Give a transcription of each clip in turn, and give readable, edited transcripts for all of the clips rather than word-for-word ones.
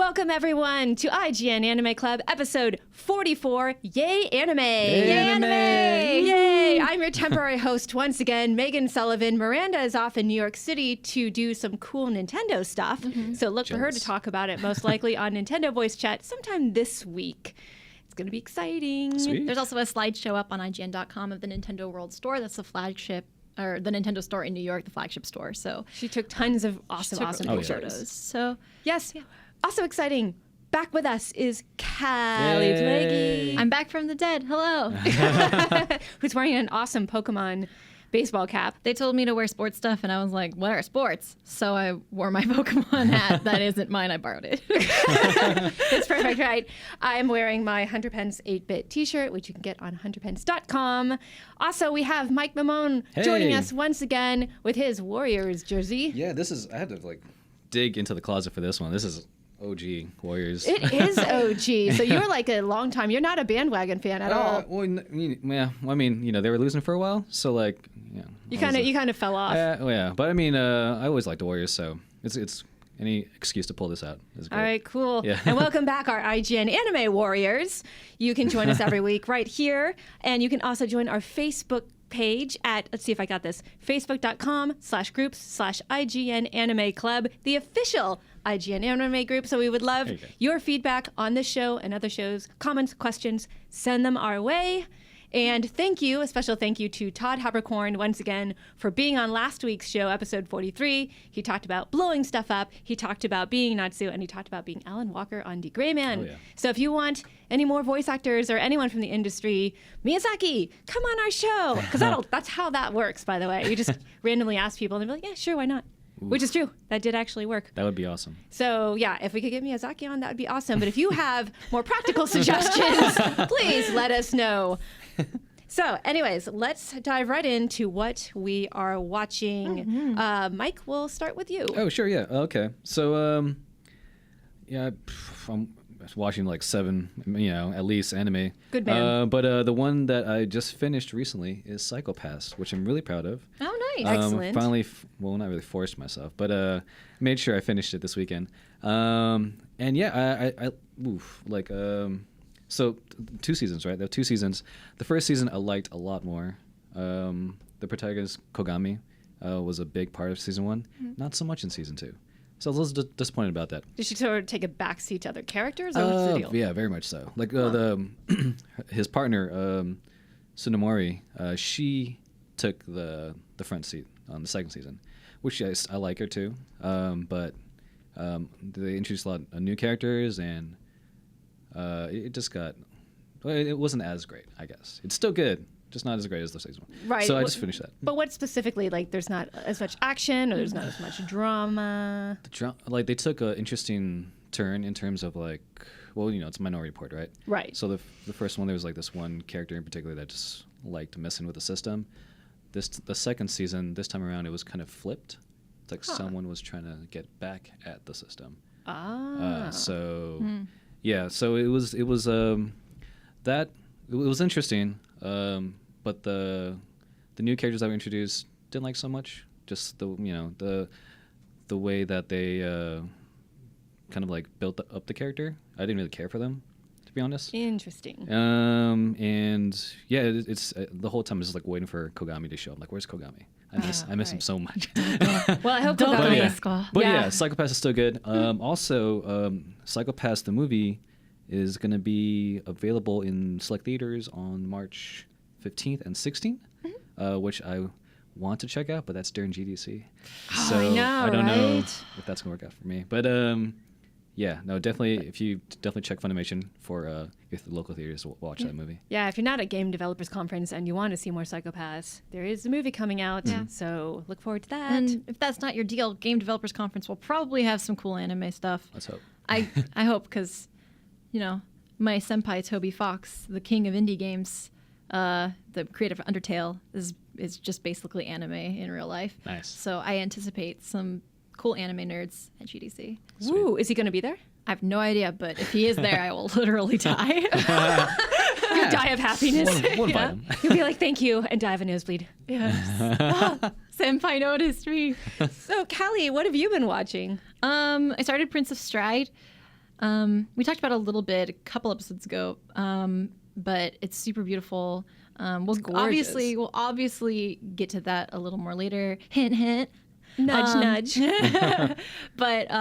Welcome, everyone, to IGN Anime Club, episode 44, Yay Anime! Yay Anime! Yay! I'm your temporary host once again, Megan Sullivan. Miranda is off in New York City to do some cool Nintendo stuff, so look for her to talk about it, most likely on Nintendo Voice Chat sometime this week. It's going to be exciting. Sweet. There's also a slideshow up on IGN.com of the Nintendo World Store. That's the flagship, or the Nintendo store in New York, the flagship store. So she took tons of awesome photos. So yes. Also exciting, back with us is Callie Blakey. I'm back from the dead. Hello. Who's wearing an awesome Pokemon baseball cap. They told me to wear sports stuff, and I was like, what are sports? So I wore my Pokemon hat. That isn't mine. I borrowed it. That's perfect, right? I'm wearing my Hunter Pence 8-bit t-shirt, which you can get on hunterpence.com. Also, we have Mike Mamone joining us once again with his Warriors jersey. Yeah, I had to dig into the closet for this one. This is OG Warriors. It is OG. So you're like a long time. You're not a bandwagon fan at all. Well, yeah. I mean, they were losing for a while, so you kind of fell off. Yeah. But I mean, I always liked the Warriors, so it's any excuse to pull this out is great. All right, cool. Yeah. And welcome back, our IGN Anime Warriors. You can join us every week right here, and you can also join our Facebook page at, let's see if I got this, facebook.com/groups/IGN Anime Club, the official IGN Anime group. So we would love your feedback on this show and other shows, comments, questions, send them our way. And a special thank you to Todd Habercorn once again for being on last week's show, episode 43. He talked about blowing stuff up, he talked about being Natsu, and he talked about being Alan Walker on The Gray Man. Oh, yeah. So if you want any more voice actors or anyone from the industry, Miyazaki, come on our show. Because that's how that works, by the way. You just randomly ask people, and they'll be like, yeah, sure, why not? Ooh. Which is true. That did actually work. That would be awesome. So, yeah, if we could get Miyazaki on, that would be awesome. But if you have more practical suggestions, please let us know. So, anyways, let's dive right into what we are watching. Mike, we'll start with you. Oh, sure, yeah. Okay. So, I'm watching like 7, at least anime. Good man. But the one that I just finished recently is Psycho Pass, which I'm really proud of. Oh, nice. Excellent. Finally, not really forced myself, but made sure I finished it this weekend. And yeah, so 2 seasons, right? There are 2 seasons. The first season I liked a lot more. The protagonist, Kogami, was a big part of season 1. Not so much in season 2. So I was a little disappointed about that. Did she sort of take a backseat to other characters, or what's the deal? Yeah, very much so. Like his partner, Tsunemori, she took the front seat on the second season, which I like her too. But they introduced a lot of new characters, and it just it wasn't as great, I guess. It's still good, just not as great as the season 1. Right. So I just finished that. But what specifically? Like, there's not as much action, or there's not as much drama? They took an interesting turn in terms of it's Minority Report, right? Right. So the first one, there was this one character in particular that just liked messing with the system. The second season, this time around, it was kind of flipped. It's like someone was trying to get back at the system. Yeah, so it was interesting, but the new characters that were introduced didn't like so much. Just the way that they kind of built up the character. I didn't really care for them, to be honest. Interesting. And yeah, it's the whole time I was just waiting for Kogami to show up. Where's Kogami? I miss him so much. Well, I hope Kogami. But yeah, Psycho Pass is still good. Also, Psycho Pass the movie is going to be available in select theaters on March 15th and 16th, which I want to check out, but that's during GDC. So I don't know if that's going to work out for me. But definitely check Funimation for if the local theaters will watch that movie. Yeah, if you're not at Game Developers Conference and you want to see more Psycho Pass, there is a movie coming out, so look forward to that. And if that's not your deal, Game Developers Conference will probably have some cool anime stuff. Let's hope. I hope, because my senpai Toby Fox, the king of indie games, the creator of Undertale, is just basically anime in real life. Nice. So I anticipate some cool anime nerds at GDC. Woo! Is he going to be there? I have no idea, but if he is there, I will literally die. You die of happiness. We'll invite him. You'll be like, thank you, and die of a nosebleed. Yes. Senpai noticed me. So, Callie, what have you been watching? I started Prince of Stride. We talked about it a little bit a couple episodes ago, but it's super beautiful. We'll obviously get to that a little more later. Hint, hint. Nudge, nudge. But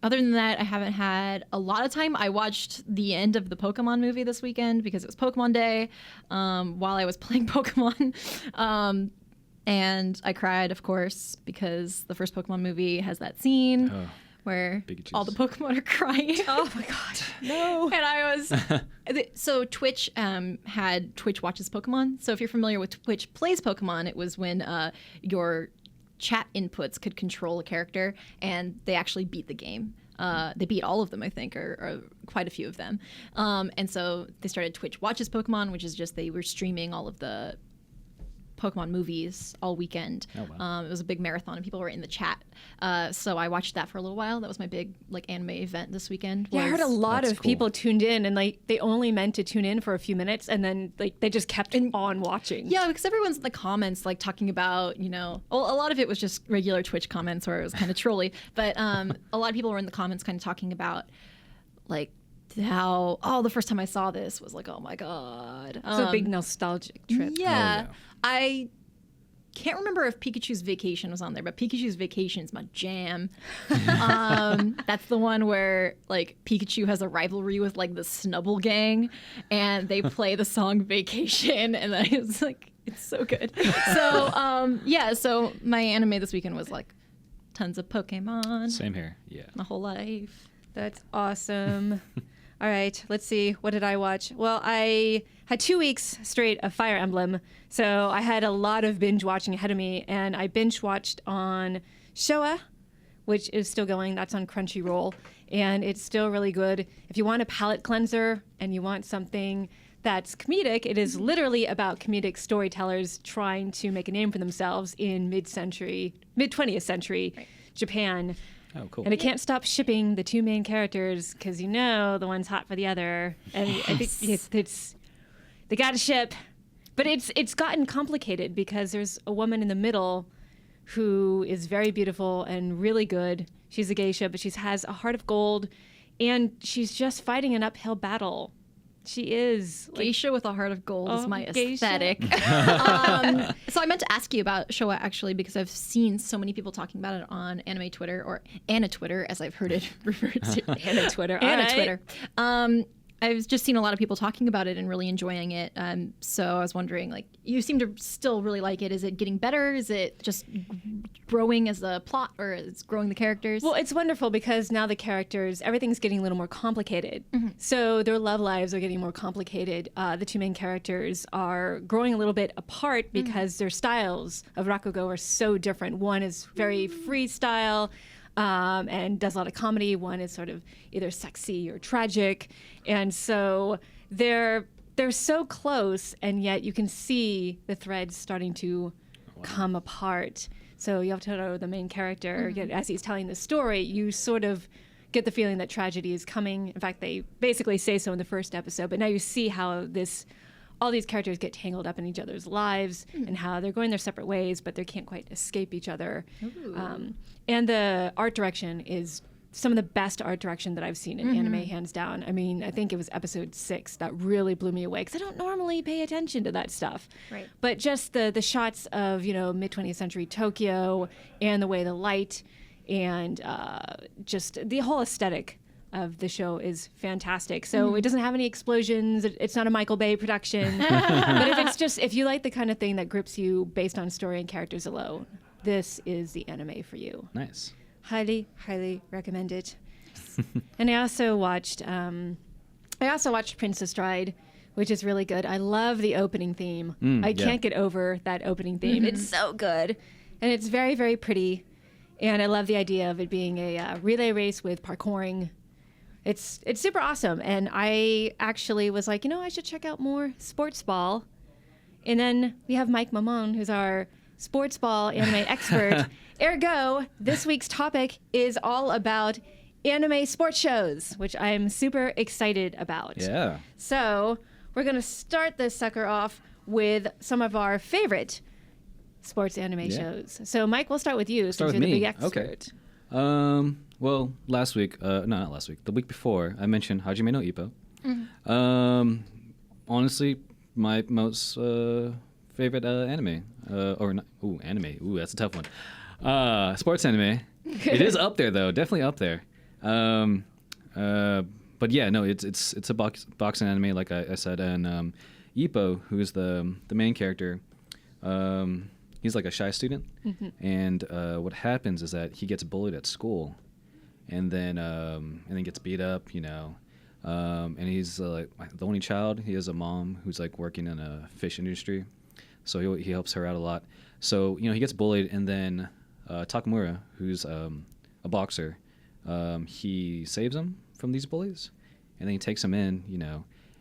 other than that, I haven't had a lot of time. I watched the end of the Pokemon movie this weekend because it was Pokemon Day while I was playing Pokemon. And I cried, of course, because the first Pokemon movie has that scene where all the Pokemon are crying. Oh my god, no! And I was so Twitch had Twitch watches Pokemon. So if you're familiar with Twitch plays Pokemon, it was when your chat inputs could control a character, and they actually beat the game. They beat all of them, I think, or quite a few of them. And so they started Twitch watches Pokemon, which is just they were streaming all of the Pokemon movies all weekend. Oh, wow. It was a big marathon and people were in the chat. So I watched that for a little while. That was my big anime event this weekend. Yeah, I heard a lot of people tuned in and they only meant to tune in for a few minutes and then they just kept on watching. Yeah, because everyone's in the comments talking about, well, a lot of it was just regular Twitch comments where it was kind of trolly, but a lot of people were in the comments kind of talking about how the first time I saw this was oh my god. It's a big nostalgic trip. Yeah. I can't remember if Pikachu's Vacation was on there, but Pikachu's Vacation is my jam. That's the one where Pikachu has a rivalry with the Snubble Gang, and they play the song Vacation, and it's it's so good. So so my anime this weekend was tons of Pokemon. Same here. Yeah. My whole life. That's awesome. All right, let's see. What did I watch? Well, I had 2 weeks straight of Fire Emblem, so I had a lot of binge watching ahead of me, and I binge watched on Showa, which is still going. That's on Crunchyroll, and it's still really good. If you want a palate cleanser and you want something that's comedic, it is literally about comedic storytellers trying to make a name for themselves in mid-20th century Japan. Oh, cool. And I can't stop shipping the two main characters because the one's hot for the other, and I think it's they got to ship, but it's gotten complicated because there's a woman in the middle who is very beautiful and really good. She's a geisha, but she has a heart of gold, and she's just fighting an uphill battle. She is geisha with a heart of gold is my aesthetic. So I meant to ask you about Showa actually because I've seen so many people talking about it on anime Twitter or Anna Twitter as I've heard it referred to. Anna Twitter. Anna Twitter. I've just seen a lot of people talking about it and really enjoying it. So I was wondering, you seem to still really like it. Is it getting better? Is it just growing as a plot, or is it growing the characters? Well, it's wonderful because now the characters, everything's getting a little more complicated. Mm-hmm. So their love lives are getting more complicated. The two main characters are growing a little bit apart because their styles of Rakugo are so different. One is very freestyle, and does a lot of comedy. One is sort of either sexy or tragic. And so they're so close, and yet you can see the threads starting to come apart. So you have to know the main character. As he's telling the story, you sort of get the feeling that tragedy is coming. In fact, they basically say so in the first episode. But now you see how all these characters get tangled up in each other's lives and how they're going their separate ways, but they can't quite escape each other. And the art direction is some of the best art direction that I've seen in anime, hands down. I mean, I think it was episode 6 that really blew me away because I don't normally pay attention to that stuff. Right. But just the shots of, mid-20th century Tokyo and the way the light and just the whole aesthetic of the show is fantastic. So it doesn't have any explosions. It's not a Michael Bay production. But if you like the kind of thing that grips you based on story and characters alone, this is the anime for you. Nice. Highly, highly recommend it. And I also watched Princess Stride, which is really good. I love the opening theme. I can't get over that opening theme. It's so good. And it's very, very pretty. And I love the idea of it being a relay race with parkouring. It's super awesome. And I actually was like, I should check out more sports ball. And then we have Mike Mamon, who's our sports ball anime expert. Ergo, this week's topic is all about anime sports shows, which I'm super excited about. Yeah. So we're going to start this sucker off with some of our favorite sports anime shows. So Mike, we'll start with you since you're the big expert. Okay. well, last week, no, not last week, the week before, I mentioned Hajime no Ippo. Honestly, my most favorite anime, or not, anime. Ooh, that's a tough one. Sports anime. It is up there though, definitely up there. But yeah, no, it's a boxing anime, like I said, and Ippo, who's the main character, he's like a shy student, and what happens is that he gets bullied at school, and then gets beat up, and he's like the only child. He has a mom who's like working in a fish industry, so he helps her out a lot. So he gets bullied, and then Takamura, who's a boxer, he saves him from these bullies, and then he takes him in,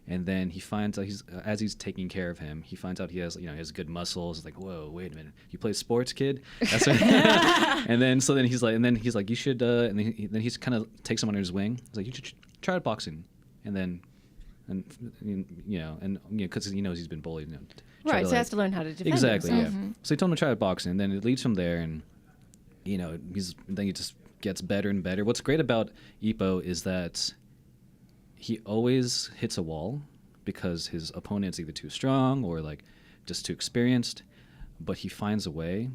and then he finds out as he's taking care of him, he finds out he has has good muscles. It's like, whoa, wait a minute, you play sports, kid? That's what and then he's like, you should, and then he's kind of takes him under his wing. He's like, you should try boxing, and because he knows he's been bullied. Right, so he has to learn how to defend exactly, himself. yeah. So he told him to try boxing, and then it leads from there, and then he just gets better and better. What's great about Ippo is that he always hits a wall because his opponent's either too strong or like just too experienced, but he finds a way,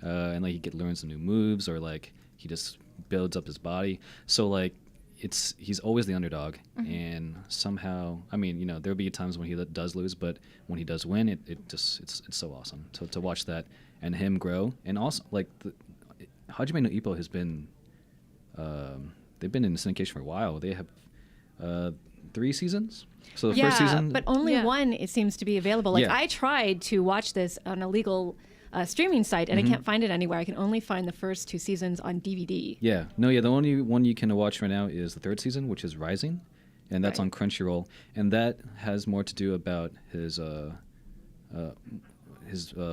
and like he learns some new moves, or like he just builds up his body. So like he's always the underdog, and somehow, there'll be times when he does lose, but when he does win, it's so awesome to watch that and him grow. And also like Hajime no Ippo has been they've been in syndication for a while. They have 3 seasons. So the first season, but only one it seems to be available. Like I tried to watch this on a legal streaming site, and I can't find it anywhere. I can only find the first 2 seasons on DVD. The only one you can watch right now is the 3rd season, which is Rising, and that's on Crunchyroll, and that has more to do about his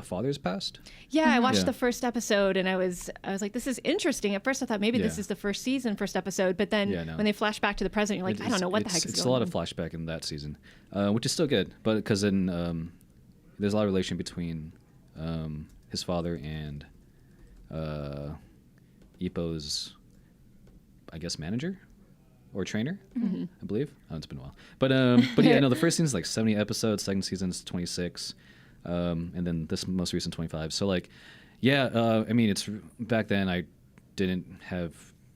father's past. I watched the first episode, and I was like, this is interesting. At first I thought maybe this is the first episode, but then when they flash back to the present, you're like, I don't know what the heck is going on. It's a lot of flashback in that season, which is still good, but because then there's a lot of relation between his father and Ippo's, I guess, manager or trainer, I believe. It's been a while, but the first season's like 70 episodes, second season's 26. And then this most recent 25. So like, it's back then I didn't have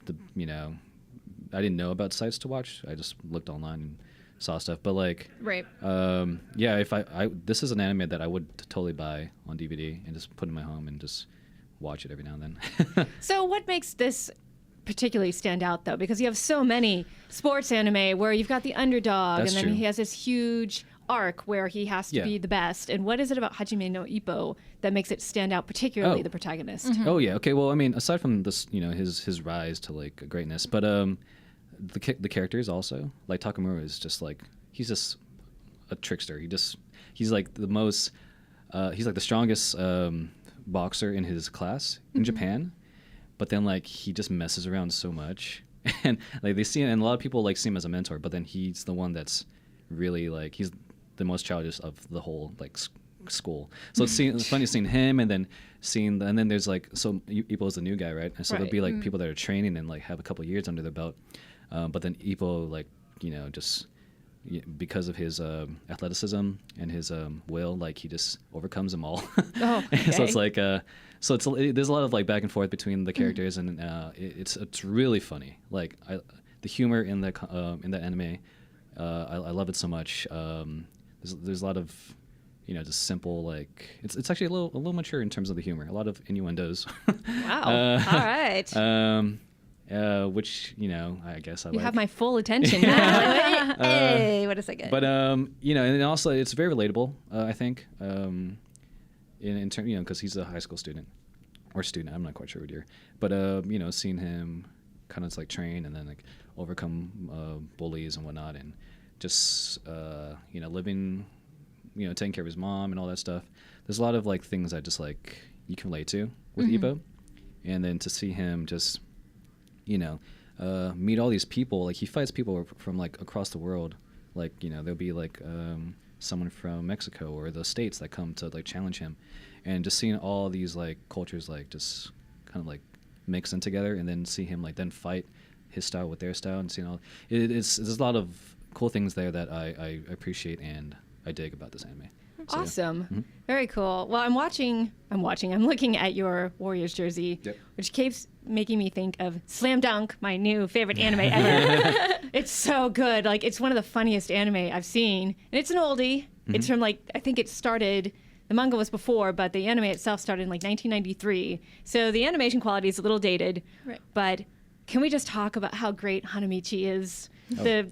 I didn't know about sites to watch. I just looked online and saw stuff. But like, right. If I this is an anime that I would totally buy on DVD and just put in my home and just watch it every now and then. So what makes this particularly stand out though? Because you have so many sports anime where you've got the underdog, That's and then true. he has this huge arc where he has to be the best. And what is it about Hajime no Ippo that makes it stand out, particularly the protagonist? Oh yeah, okay. Well, aside from this, his rise to like greatness, but the characters also, like Takamura is just like, he's just a trickster. He's like the most he's like the strongest boxer in his class in Japan, but then like he just messes around so much, and like they see him, and a lot of people like see him as a mentor, but then he's the one that's really like, he's the most childish of the whole like school. So it's funny seeing him, and then and then there's like, so Ippo is the new guy, right? And so there'll be like people that are training and like have a couple of years under their belt, but then Ippo, like, just because of his athleticism and his will, like he just overcomes them all. Okay. So it's like there's a lot of like back and forth between the characters, and it's really funny. Like the humor in that anime, I love it so much. There's a lot of just simple, like it's actually a little mature in terms of the humor. A lot of innuendos. Wow. All right. Which I guess you have my full attention now. Hey, what a second. But and also it's very relatable. I think in terms, because he's a high school student or student. I'm not quite sure what year, but seeing him kind of like train and then like overcome bullies and whatnot, and just living, taking care of his mom and all that stuff. There's a lot of like things that just like you can relate to with Ippo, and then to see him just meet all these people. Like he fights people from like across the world. Like there'll be like someone from Mexico or the States that come to like challenge him, and just seeing all these like cultures like just kind of like mix in together, and then see him like then fight his style with their style, and seeing all there's a lot of cool things there that I appreciate and I dig about this anime. So, awesome. Yeah. Very cool. Well, I'm looking at your Warriors jersey, which keeps making me think of Slam Dunk, my new favorite anime ever. It's so good. Like, it's one of the funniest anime I've seen. And it's an oldie. It's from I think it started, the manga was before, but the anime itself started in 1993. So the animation quality is a little dated. Right. But can we just talk about how great Hanamichi is?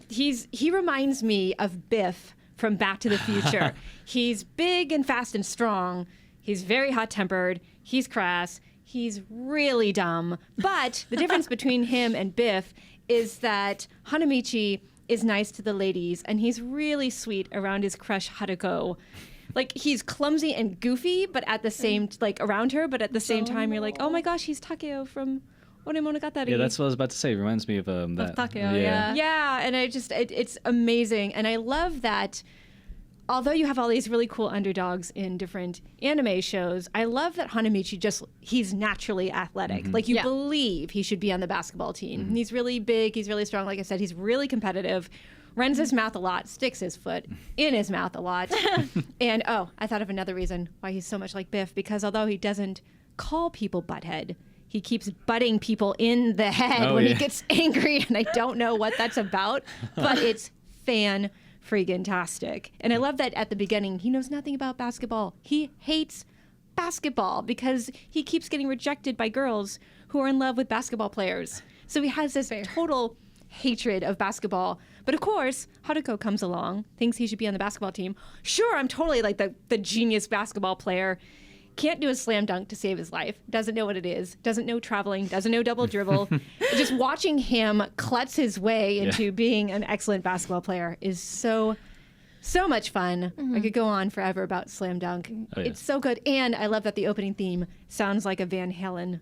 He reminds me of Biff from Back to the Future. He's big and fast and strong. He's very hot-tempered. He's crass. He's really dumb. But the difference between him and Biff is that Hanamichi is nice to the ladies, and he's really sweet around his crush Haruko. Like, he's clumsy and goofy, but at the same, around her, but at the same time, you're like, oh my gosh, he's Takeo from Ore Monogatari. Yeah, that's what I was about to say. It reminds me of that. Takeo, yeah. Yeah, and it's amazing. And I love that, although you have all these really cool underdogs in different anime shows, I love that Hanamichi he's naturally athletic. Like, you believe he should be on the basketball team. He's really big, he's really strong. Like I said, he's really competitive, runs his mouth a lot, sticks his foot in his mouth a lot. And, I thought of another reason why he's so much like Biff, because although he doesn't call people butthead, he keeps butting people in the head when he gets angry, and I don't know what that's about, but it's fan-freaking-tastic. And I love that at the beginning, he knows nothing about basketball. He hates basketball because he keeps getting rejected by girls who are in love with basketball players. So he has this total hatred of basketball. But of course, Haruko comes along, thinks he should be on the basketball team. Sure, I'm totally like the genius basketball player. Can't do a slam dunk to save his life. Doesn't know what it is. Doesn't know traveling. Doesn't know double dribble. Just watching him klutz his way into being an excellent basketball player is so much fun. I could go on forever about slam dunk. It's so good. And I love that the opening theme sounds like a Van Halen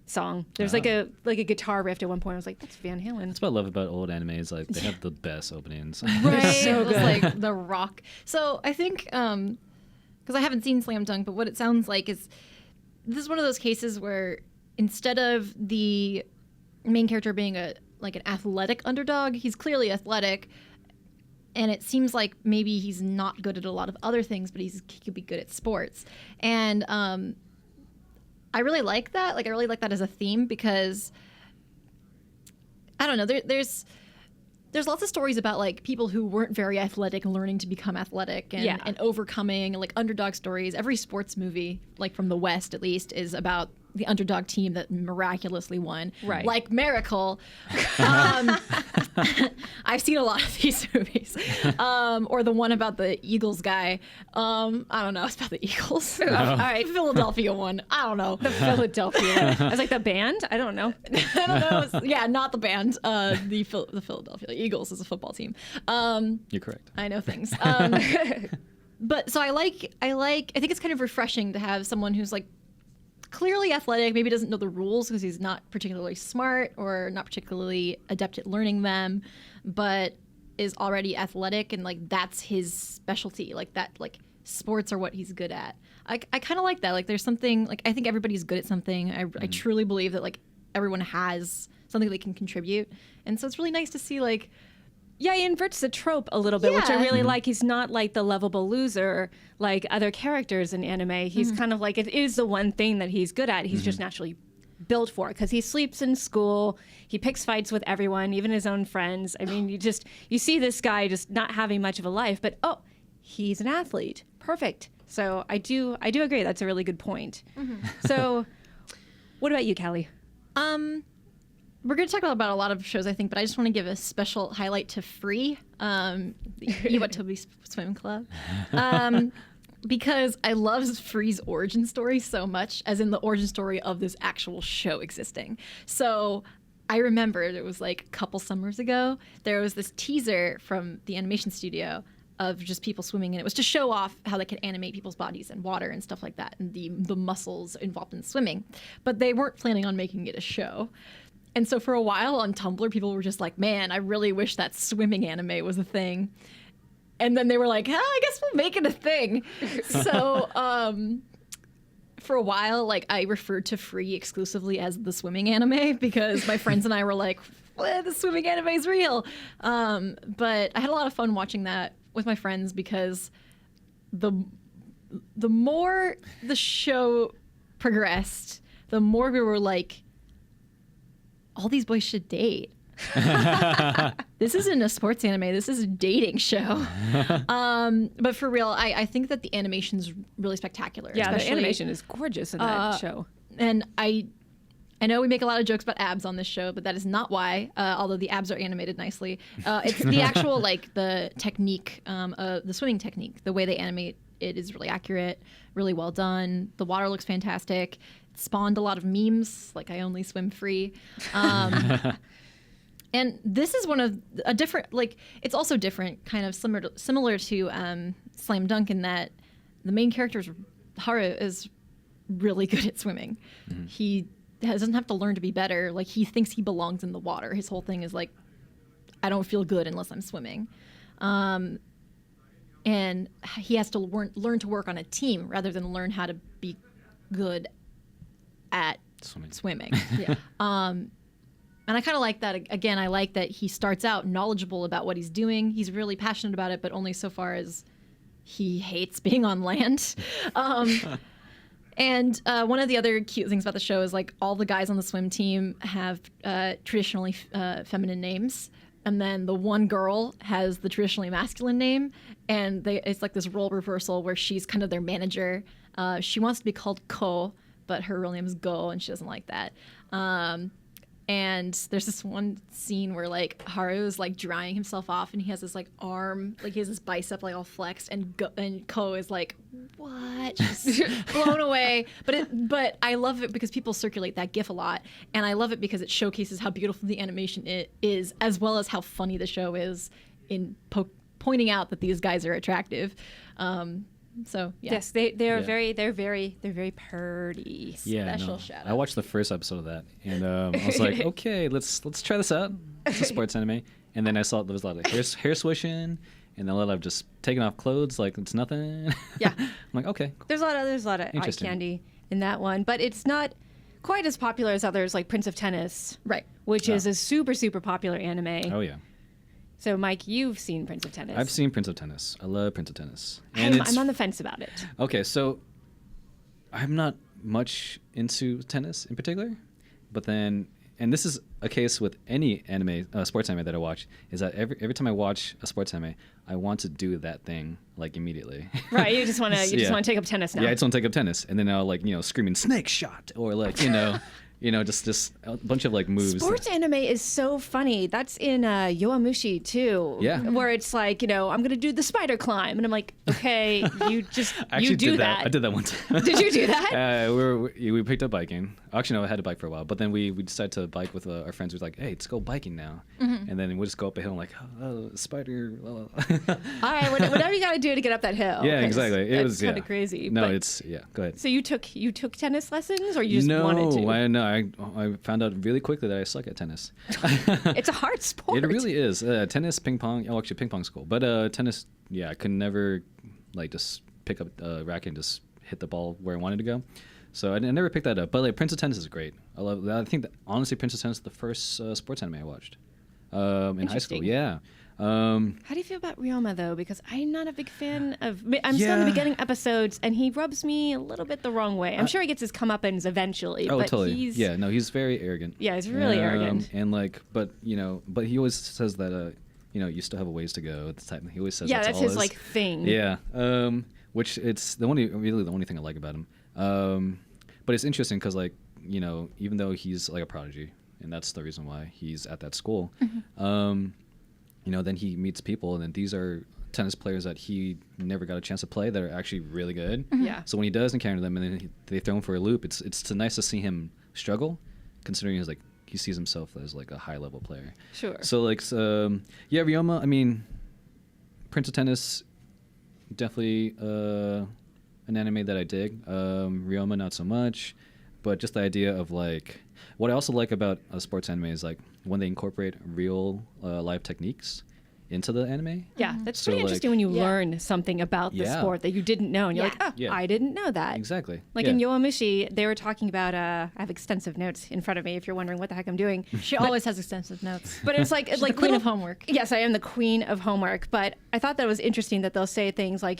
song. There's like a guitar riff at one point. I was like, that's Van Halen. That's what I love about old animes. Like, they have the best openings. Right. So good. Like the rock. So I think, because I haven't seen Slam Dunk, but what it sounds like is this is one of those cases where instead of the main character being an athletic underdog, he's clearly athletic, and it seems like maybe he's not good at a lot of other things, but he could be good at sports. And I really like that. Like, I really like that as a theme because I don't know. There's lots of stories about like people who weren't very athletic learning to become athletic and overcoming, and like underdog stories. Every sports movie, like from the West at least, is about the underdog team that miraculously won. Right. Like Miracle. I've seen a lot of these movies. Or the one about the Eagles guy. I don't know. It's about the Eagles. All right. Philadelphia one. I don't know. The Philadelphia. I was like, the band? I don't know. I don't know. Yeah, not the band. The Philadelphia Eagles is a football team. You're correct. I know things. But so I think it's kind of refreshing to have someone who's like clearly athletic, maybe doesn't know the rules because he's not particularly smart or not particularly adept at learning them, but is already athletic, and like that's his specialty. Like that, like sports are what he's good at. I kind of like that. Like there's something, like I think everybody's good at something. I truly believe that like everyone has something they can contribute, and so it's really nice to see like. Yeah, he inverts the trope a little bit, which I really like. He's not like the lovable loser like other characters in anime. He's kind of like, it is the one thing that he's good at. He's just naturally built for it because he sleeps in school. He picks fights with everyone, even his own friends. I mean, you see this guy just not having much of a life, but he's an athlete. Perfect. So I do agree. That's a really good point. So what about you, Callie? We're going to talk about a lot of shows, I think, but I just want to give a special highlight to Free, the Iwatobi Swim Club, because I love Free's origin story so much, as in the origin story of this actual show existing. So I remember it was like a couple summers ago, there was this teaser from the animation studio of just people swimming, and it was to show off how they could animate people's bodies in water and stuff like that, and the muscles involved in swimming. But they weren't planning on making it a show. And so for a while on Tumblr, people were just like, man, I really wish that swimming anime was a thing. And then they were like, I guess we'll make it a thing. So for a while, like, I referred to Free exclusively as the swimming anime because my friends and I were like, well, the swimming anime is real. But I had a lot of fun watching that with my friends because the more the show progressed, the more we were like, all these boys should date. This isn't a sports anime. This is a dating show. But for real, I think that the animation's really spectacular. Yeah, the animation is gorgeous in that show. And I know we make a lot of jokes about abs on this show, but that is not why, although the abs are animated nicely. It's the actual, like, the technique, the swimming technique, the way they animate it is really accurate, really well done. The water looks fantastic. It spawned a lot of memes, like I only swim free. And this is one of a different, like, it's also different, kind of similar to Slam Dunk in that the main character, Haru, is really good at swimming. Mm-hmm. He doesn't have to learn to be better. Like, he thinks he belongs in the water. His whole thing is like, I don't feel good unless I'm swimming. And he has to learn to work on a team rather than learn how to be good at swimming. Yeah. And I kind of like that. Again, I like that he starts out knowledgeable about what he's doing. He's really passionate about it, but only so far as he hates being on land. And one of the other cute things about the show is, like, all the guys on the swim team have traditionally feminine names. And then the one girl has the traditionally masculine name. And it's like this role reversal where she's kind of their manager. She wants to be called Ko, but her real name is Go, and she doesn't like that. And there's this one scene where, like, Haru is, like, drying himself off, and he has this, like, arm, like, he has this bicep, like, all flexed, and Ko is like, what? Just blown away. But I love it because people circulate that GIF a lot, and I love it because it showcases how beautiful the animation is, as well as how funny the show is in pointing out that these guys are attractive. So yeah. Yes, they're very pretty. Yeah, Special shout out. I watched the first episode of that, and I was like, okay, let's try this out. It's a sports anime, and then I saw there was a lot of hair swishing, and a lot of just taking off clothes like it's nothing. Yeah, I'm like, okay. Cool. There's a lot of eye candy in that one, but it's not quite as popular as others like Prince of Tennis, right? Which is a super popular anime. Oh yeah. So, Mike, you've seen Prince of Tennis. I've seen Prince of Tennis. I love Prince of Tennis. And I'm on the fence about it. Okay, so I'm not much into tennis in particular, but then, and this is a case with any anime, sports anime that I watch, is that every time I watch a sports anime, I want to do that thing, like, immediately. Right, you just want to want to take up tennis now. Yeah, I just want to take up tennis, and then I'll, like, screaming snake shot, or, like, just a bunch of, like, moves. Sports anime is so funny. That's in Yowamushi too. Yeah. Where it's like, I'm going to do the spider climb. And I'm like, okay, you do that. I did that one time. Did you do that? We picked up biking. Actually, no, I had a bike for a while. But then we decided to bike with our friends. We were like, hey, let's go biking now. Mm-hmm. And then we'll just go up a hill and like, oh, spider. All right, whatever you got to do to get up that hill. Yeah, exactly. It was kind of crazy. No, but, go ahead. So you took tennis lessons, or you just wanted to? No, I found out really quickly that I suck at tennis. It's a hard sport. It really is. Tennis, ping pong. Oh, actually, ping pong's cool. But tennis, I could never, like, just pick up a racket and just hit the ball where I wanted to go. So I never picked that up. But, like, Prince of Tennis is great. I love that. I think that, honestly, Prince of Tennis is the first sports anime I watched in high school. Yeah. How do you feel about Ryoma, though? Because I'm not a big fan of... I'm still in the beginning episodes, and he rubs me a little bit the wrong way. I'm sure he gets his comeuppance eventually. Oh, but totally. He's, he's very arrogant. Yeah, he's really arrogant. And, like, but he always says that, you still have a ways to go. He always says that's his, like, thing. Yeah. Which it's the only thing I like about him. But it's interesting because, like, even though he's, like, a prodigy, and that's the reason why he's at that school, then he meets people, and then these are tennis players that he never got a chance to play that are actually really good. Mm-hmm. Yeah. So when he does encounter them, and then they throw him for a loop, it's nice to see him struggle, considering he sees himself as, like, a high level player. Sure. So, like, Ryoma. I mean, Prince of Tennis, definitely an anime that I dig. Ryoma, not so much. But just the idea of, like, what I also like about a sports anime is, like, when they incorporate real live techniques into the anime. Yeah, that's So, pretty like- interesting when you learn something about the Yeah. sport that you didn't know, and you're Yeah. like, oh, Yeah. I didn't know that. Exactly. Like Yeah. in Yowamushi, they were talking about. I have extensive notes in front of me. If you're wondering what the heck I'm doing, She always has extensive notes. but it's like She's like the queen little- of homework. Yes, I am the queen of homework. But I thought that was interesting that they'll say things like,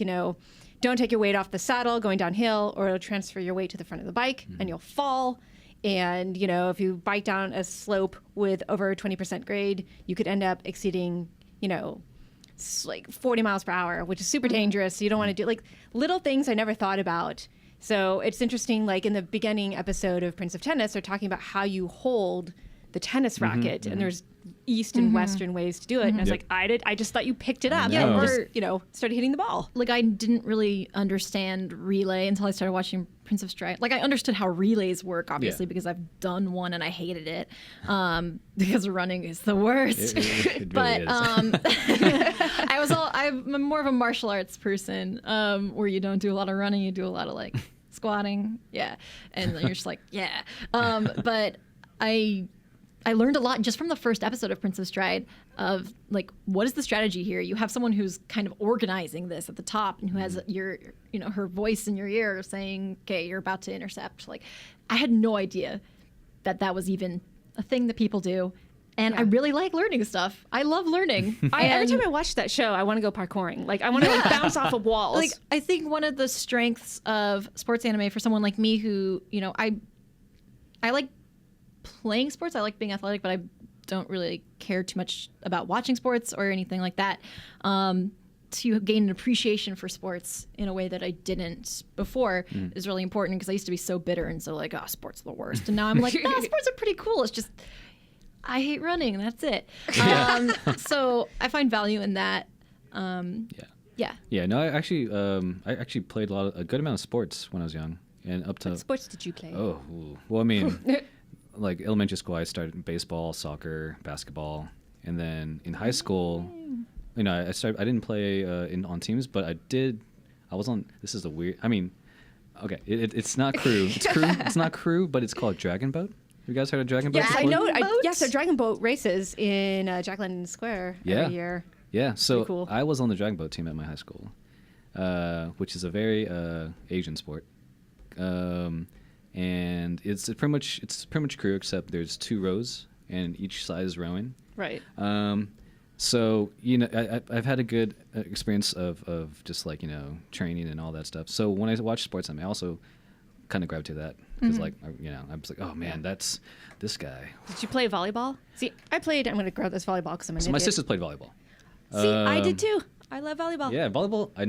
don't take your weight off the saddle going downhill, or it'll transfer your weight to the front of the bike, and you'll fall. And if you bike down a slope with over 20% grade, you could end up exceeding, like 40 miles per hour, which is super dangerous. You don't want to do like little things I never thought about. So it's interesting, like in the beginning episode of Prince of Tennis, they're talking about how you hold the tennis racket, and there's East and Western ways to do it. And I was Yep. like, I just thought you picked it up Yeah, and or- just, started hitting the ball. Like I didn't really understand relay until I started watching Prince of Stride. Like I understood how relays work, obviously, Yeah. because I've done one and I hated it. Because running is the worst. It But really is. I'm more of a martial arts person, where you don't do a lot of running, you do a lot of like squatting, yeah, and then you're just like, yeah. But I learned a lot just from the first episode of Prince of Stride of like, what is the strategy here? You have someone who's kind of organizing this at the top and who has her voice in your ear saying, okay, you're about to intercept. Like, I had no idea that was even a thing that people do. And I really like learning stuff. I love learning. Every time I watch that show, I want to go parkouring. Like I want to bounce off of walls. Like, I think one of the strengths of sports anime for someone like me who, I like playing sports. I like being athletic, but I don't really care too much about watching sports or anything like that. To gain an appreciation for sports in a way that I didn't before is really important, because I used to be so bitter and so like, oh, sports are the worst. And now I'm like, no, sports are pretty cool. It's just, I hate running. That's it. So I find value in that. Yeah. Yeah, no, I actually played a good amount of sports when I was young, and up to what sports did you play? oh, ooh. Well, I mean, like elementary school, I started baseball, soccer, basketball, and then in high school, I didn't play on teams, but I did. I was on. This is a weird. I mean, okay, it's not crew. It's crew. It's not crew, but it's called Dragon Boat. You guys heard of Dragon Boat? Yes, I before? know. Yes, there are Dragon Boat races in Jack London Square every year. Yeah, so cool. I was on the Dragon Boat team at my high school, which is a very Asian sport, and it's pretty much crew, except there's 2 rows and each side is rowing. Right. So I've had a good experience of just like training and all that stuff. So when I watch sports anime, I also kind of gravitate to that because I was like, oh man, that's this guy. Did you play volleyball? See, I'm going to grow this volleyball because I'm an So my idiot. sisters played volleyball. See, I did too. I love volleyball. Yeah, volleyball. I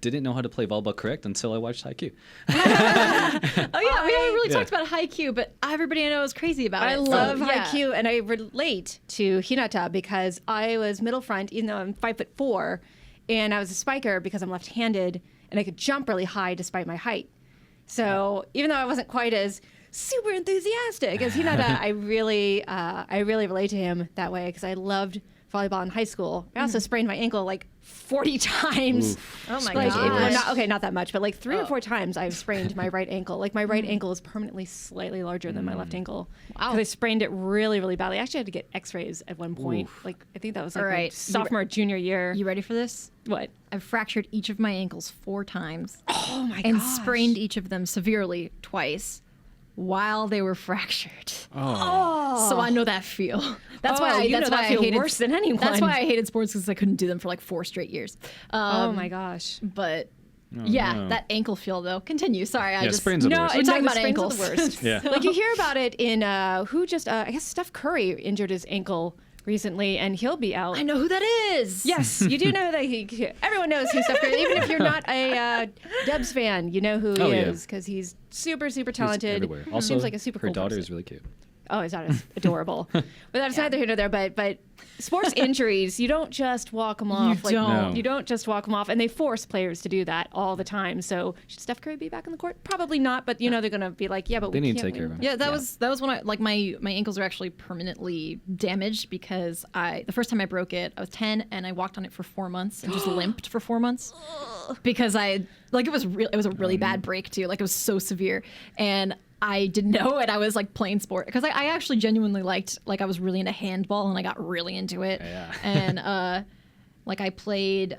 didn't know how to play volleyball correct until I watched Haikyuu. Oh yeah, we haven't really Yeah. talked about Haikyuu, but everybody I know is crazy about it. I love So, yeah. Haikyuu, and I relate to Hinata because I was middle front, even though I'm 5'4", and I was a spiker because I'm left-handed, and I could jump really high despite my height. So even though I wasn't quite as super enthusiastic as Hinata, I really relate to him that way because I loved volleyball in high school. I also sprained my ankle like 40 times. Oh my Like, gosh. not that much, but like 3 or 4 times I've sprained my right ankle. Like my right ankle is permanently slightly larger than my left ankle. Wow. Because I sprained it really, really badly. I actually had to get x-rays at one point. Like I think that was like All my right. sophomore, junior year. You ready for this? What? I've fractured each of my ankles 4 times. Oh my and gosh. sprained each of them severely twice while they were fractured. Oh. So I know that feel. That's Oh, why you that's know why that I feel hated worse than anyone. That's why I hated sports, because I couldn't do them for like 4 straight years. Oh my gosh. But Oh, yeah, no. that ankle feel though. Continue. Sorry, I Yeah, just sprains are the worst. We're talking the about sprains are ankles. the worst. Yeah. Like you hear about it in I guess Steph Curry injured his ankle recently, and he'll be out. I know who that is. Yes, you do know that everyone knows who Steph Curry is. Even if you're not a Dubs fan, you know who he Oh, yeah. is because he's super, super He's talented. everywhere. Also, Seems like a super her cool daughter person. is really cute. Oh, his daughter's adorable. But that's neither here nor there. But sports injuries, you don't just walk them off. don't. No. You don't just walk them off, and they force players to do that all the time. So should Steph Curry be back on the court? Probably not. But they're going to be like, yeah, but They we need to can't take care of win. him. Yeah, that was when I like my ankles are actually permanently damaged because the first time I broke it, I was 10 and I walked on it for 4 months and just limped for 4 months because it was a really bad break too. Like it was so severe, and I didn't know it. I was like playing sport because I actually genuinely liked, like I was really into handball and I got really into it. Yeah. And like I played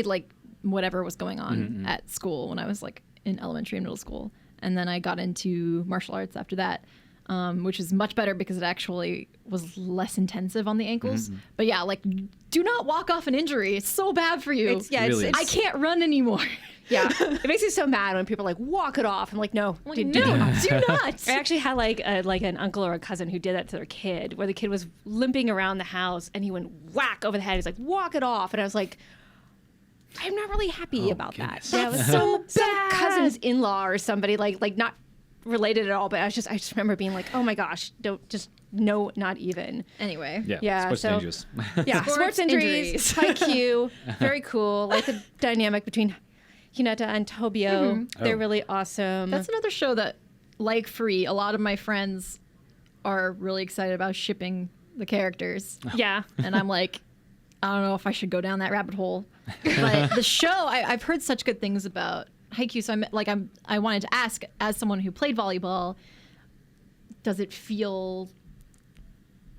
like whatever was going on at school when I was like in elementary and middle school. And then I got into martial arts after that, which is much better because it actually was less intensive on the ankles. But yeah, like do not walk off an injury. It's so bad for you. I can't run anymore. Yeah, it makes me so mad when people are like, walk it off. I'm like, no, do do not. I actually had like an uncle or a cousin who did that to their kid, where the kid was limping around the house and he went whack over the head. He's like, walk it off. And I was like, I'm not really happy about goodness. that. Yeah, it was some cousin's in-law or somebody like not related at all. But I just remember being like, oh my gosh, no, not even. Anyway. Yeah, sports so dangerous. Yeah, sports injuries. Haikyuu, very cool. Like the dynamic between Hinata and Tobio. They're really awesome. That's another show that, like Free, a lot of my friends are really excited about shipping the characters. Yeah. And I'm like, I don't know if I should go down that rabbit hole. But the show, I've heard such good things about Haikyuu, so I wanted to ask, as someone who played volleyball, does it feel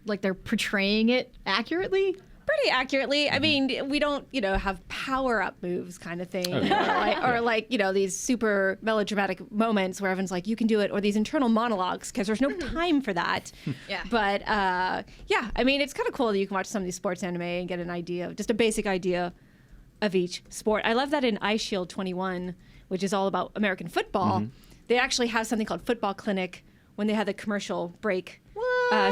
like they're portraying it accurately? Pretty accurately. I mean, we don't, have power-up moves kind of thing, or like, these super melodramatic moments where everyone's like, you can do it, or these internal monologues, because there's no time for that. Yeah. But, yeah, I mean, it's kind of cool that you can watch some of these sports anime and get an idea, just a basic idea of each sport. I love that in iShield 21, which is all about American football, they actually have something called Football Clinic when they have the commercial break.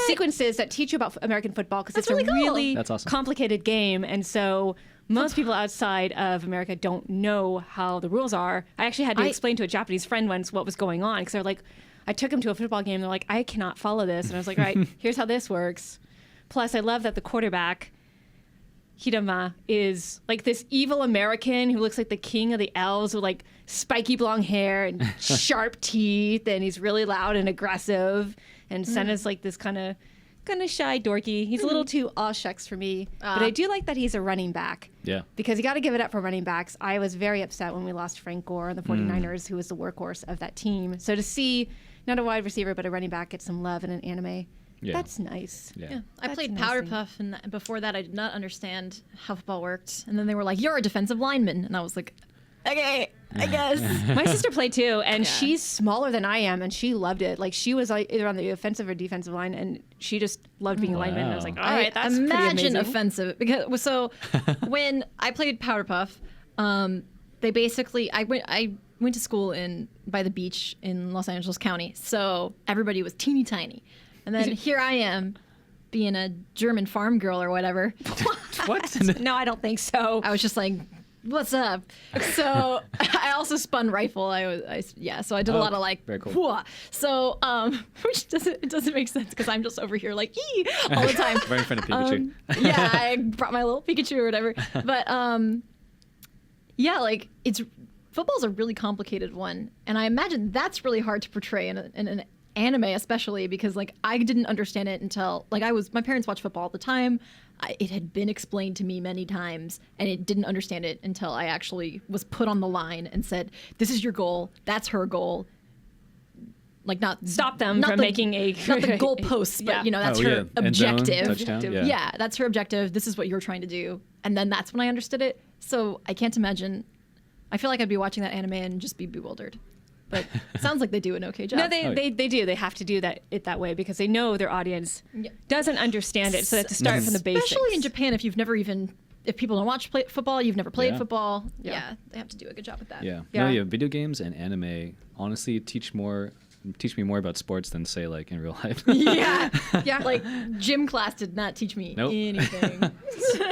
Sequences that teach you about American football, because it's really a cool. really That's awesome. complicated game, and so most people outside of America don't know how the rules are. I actually had to explain to a Japanese friend once what was going on, because they're like, I took him to a football game, and they're like, I cannot follow this, and I was like, all right, here's how this works. Plus, I love that the quarterback, Hidama, is like this evil American who looks like the king of the elves with like spiky blonde hair and sharp teeth, and he's really loud and aggressive. And Senna's like this kind of shy, dorky. He's a little too aw shucks for me. But I do like that he's a running back. Yeah. Because you got to give it up for running backs. I was very upset when we lost Frank Gore and the 49ers, who was the workhorse of that team. So to see not a wide receiver, but a running back get some love in an anime, that's nice. Yeah. I played Powder Puff, and before that, I did not understand how football worked. And then they were like, "You're a defensive lineman," and I was like, "Okay, I guess." My sister played too, and she's smaller than I am, and she loved it. Like she was either on the offensive or defensive line, and she just loved being a lineman. And I was like, "All right, that's pretty amazing." Offensive, because when I played Powder Puff, they basically I went to school by the beach in Los Angeles County, so everybody was teeny tiny. And then here I am, being a German farm girl or whatever. What? No, I don't think so. I was just like, "What's up?" So I also spun rifle. So I did a lot of like, very cool. Whoa. So which doesn't make sense because I'm just over here like ee all the time. Right in front of Pikachu. Yeah, I brought my little Pikachu or whatever. But yeah, like football's a really complicated one, and I imagine that's really hard to portray in an anime, especially because like I didn't understand it until like my parents watched football all the time. It had been explained to me many times, and it didn't understand it until I actually was put on the line and said, "This is your goal. That's her goal." Like not stop them from making not the goalposts, but that's her objective. Touchdown, yeah, that's her objective. This is what you're trying to do, and then that's when I understood it. So I can't imagine. I feel like I'd be watching that anime and just be bewildered. But it sounds like they do an okay job. No, they do. They have to do that way because they know their audience doesn't understand it, so they have to start from the basics. Especially in Japan, if people don't watch football, you've never played football. Yeah, they have to do a good job with that. Yeah. No, video games and anime honestly teach me more about sports than say like in real life. Yeah. Like gym class did not teach me anything.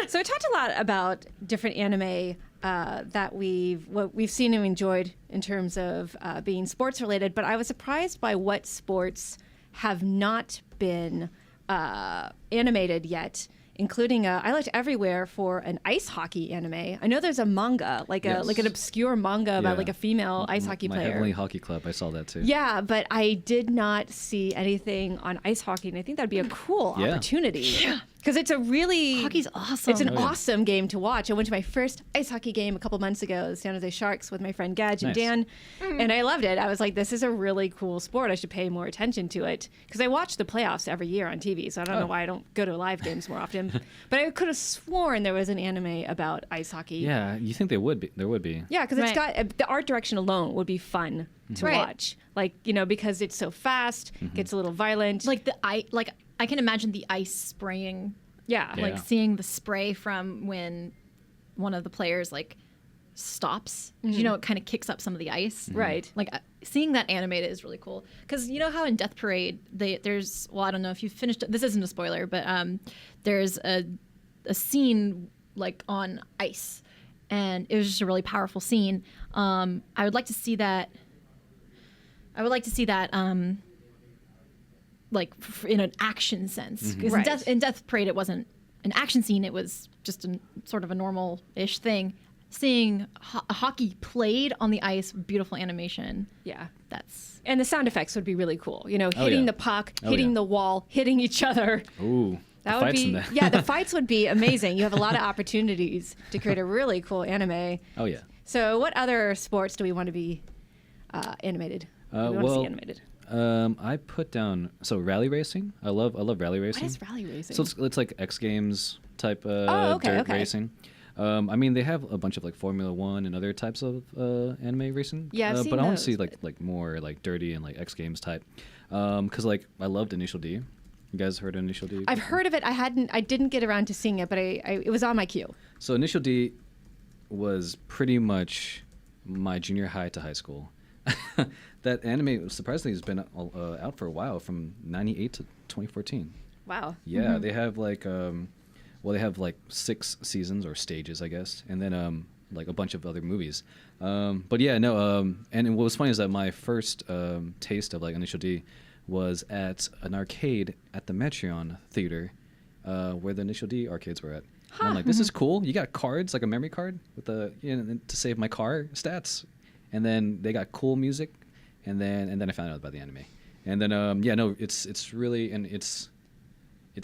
So we talked a lot about different anime that we've seen and enjoyed in terms of being sports related, but I was surprised by what sports have not been animated yet, including I looked everywhere for an ice hockey anime. I know there's a manga, like an obscure manga about like a female ice hockey player. My Heavenly Hockey Club, I saw that too. Yeah, but I did not see anything on ice hockey, and I think that'd be a cool opportunity. Yeah. because it's a really Hockey's awesome. It's an awesome game to watch. I went to my first ice hockey game a couple months ago, the San Jose Sharks, with my friend Gadge and Dan, and I loved it. I was like, this is a really cool sport. I should pay more attention to it, because I watch the playoffs every year on TV, so I don't know why I don't go to live games more often. But I could have sworn there was an anime about ice hockey. Yeah, you think there would be. Yeah, because it's got the art direction alone would be fun to watch. Like, because it's so fast, gets a little violent. Like I can imagine the ice spraying. Yeah. Like seeing the spray from when one of the players like stops. It kind of kicks up some of the ice. Right. Like seeing that animated is really cool. Because you know how in Death Parade there's I don't know if you finished. This isn't a spoiler, but there's a scene like on ice, and it was just a really powerful scene. I would like to see that. Like in an action sense, because in Death Parade it wasn't an action scene; it was just a sort of a normal-ish thing. Seeing hockey played on the ice, beautiful animation. Yeah, and the sound effects would be really cool. Hitting the puck, hitting the wall, hitting each other. Ooh. That would be the fights would be amazing. You have a lot of opportunities to create a really cool anime. Oh yeah. So what other sports do we want to be animated? We want to see animated. I put down rally racing. I love rally racing. What is rally racing? So it's like X Games type dirt racing. I mean, they have a bunch of like Formula One and other types of anime racing. Yeah, I've seen but I want those, to see like more like dirty and like X Games type. Because like I loved Initial D. You guys heard of Initial D? I've heard of it. I didn't get around to seeing it, but it was on my queue. So Initial D was pretty much my junior high to high school. That anime surprisingly has been out for a while, from '98 to 2014. Wow. Yeah, they have like they have like 6 seasons or stages, I guess, and then like a bunch of other movies. But yeah, no. And what was funny is that my first taste of like Initial D was at an arcade at the Metreon Theater, where the Initial D arcades were at. And I'm like, this is cool. You got cards, like a memory card with to save my car stats, and then they got cool music, and then I found out about the anime, and then it's really, and it's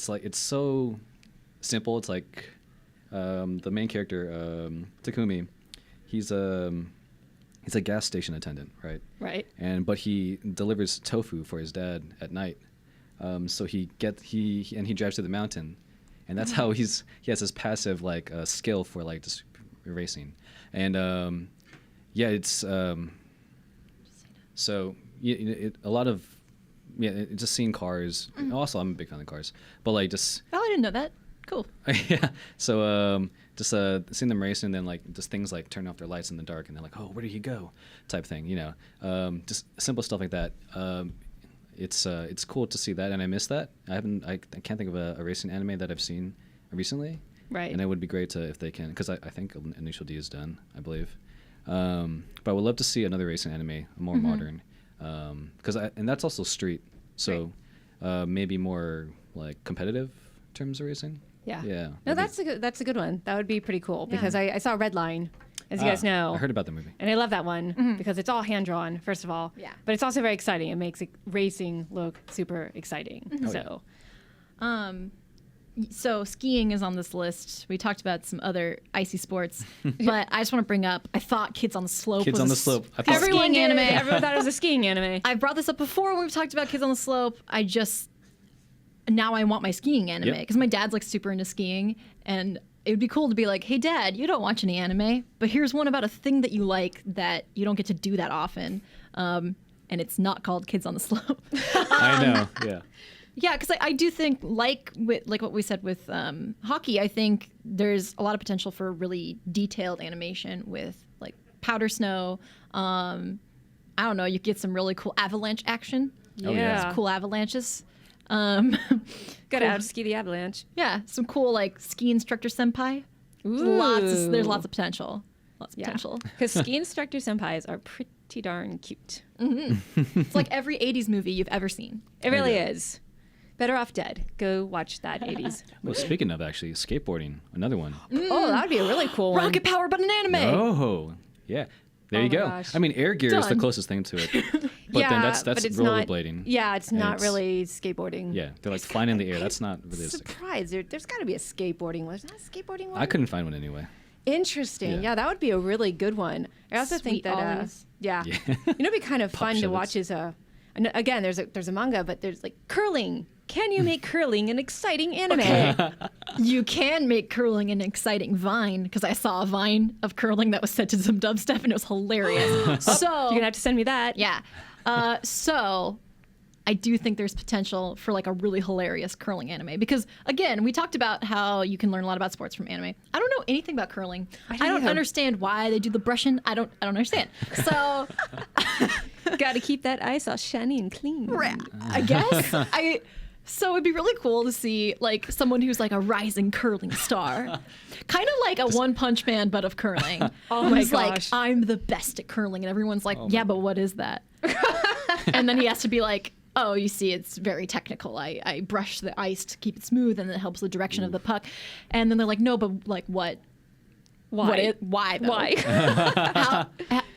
like it's so simple. It's like the main character Takumi, he's a gas station attendant, right? Right. But he delivers tofu for his dad at night. So he drives to the mountain, and that's how he has this passive like skill for like just racing. And it's so a lot of just seeing cars. Also, I'm a big fan of cars, but like just I didn't know that. Cool. Yeah. So just seeing them racing, and then like just things like turn off their lights in the dark, and they're like, oh, where did he go? Type thing, just simple stuff like that. It's cool to see that, and I miss that. I can't think of a racing anime that I've seen recently. Right. And it would be great if they can, because I think Initial D is done, I believe. But I would love to see another racing anime, more modern, and that's also street, so maybe more like competitive in terms of racing. Yeah. Yeah. No, that's a good one. That would be pretty cool, because I saw Redline, as you guys know. I heard about the movie. And I love that one because it's all hand drawn, first of all. Yeah. But it's also very exciting. It makes racing look super exciting. So skiing is on this list. We talked about some other icy sports, but I just want to bring up, I thought Kids on the Slope Kids was on the Slope. Everyone skiing anime. Everyone thought it was a skiing anime. I brought this up before when we've talked about Kids on the Slope. Now I want my skiing anime, because my dad's like super into skiing, and it would be cool to be like, hey Dad, you don't watch any anime, but here's one about a thing that you like that you don't get to do that often, and it's not called Kids on the Slope. I know. Yeah. Yeah, because I do think, like what we said with hockey, I think there's a lot of potential for really detailed animation with like powder snow. I don't know, you get some really cool avalanche action. Yeah. Cool avalanches. Gotta out ski the avalanche. Yeah, some cool like ski instructor senpai. There's lots of potential. Potential. Because ski instructor senpais are pretty darn cute. It's like every 80s movie you've ever seen. It really is. Better Off Dead. Go watch that 80s. Well, speaking of actually skateboarding, another one. Oh, that would be a really cool one. Rocket power, but an anime. Oh, yeah. There you go. Gosh. I mean, air gear is the closest thing to it. But then that's but it's rollerblading. Not, yeah, it's And not really skateboarding. Yeah, they're like flying in the air. That's not realistic. Surprise! There's got to be a skateboarding one. Is that a skateboarding one? I couldn't find one anyway. Interesting. Yeah, that would be a really good one. I also think Sweet that ollies. it'd be kind of fun to pivots. watch and again, there's a manga, but there's like curling. Can you make curling an exciting anime? You can make curling an exciting Vine, because I saw a Vine of curling that was set to some dubstep and it was hilarious. So You're gonna have to send me that. yeah. So I do think there's potential for like a really hilarious curling anime, because again, we talked about how you can learn a lot about sports from anime. I don't know anything about curling. I don't either. understand why they do the brushing. I don't understand. So Got to keep that ice all shiny and clean. I guess so it'd be really cool to see like someone who's like a rising curling star, kind of like a One Punch Man but of curling. Oh my Who's like, gosh. I'm the best at curling, and everyone's like, yeah, but what is that? And then he has to be like, oh, you see, it's very technical. I brush the ice to keep it smooth, and it helps the direction of the puck. And then they're like, no, but like what? Why? Why? Though? Why?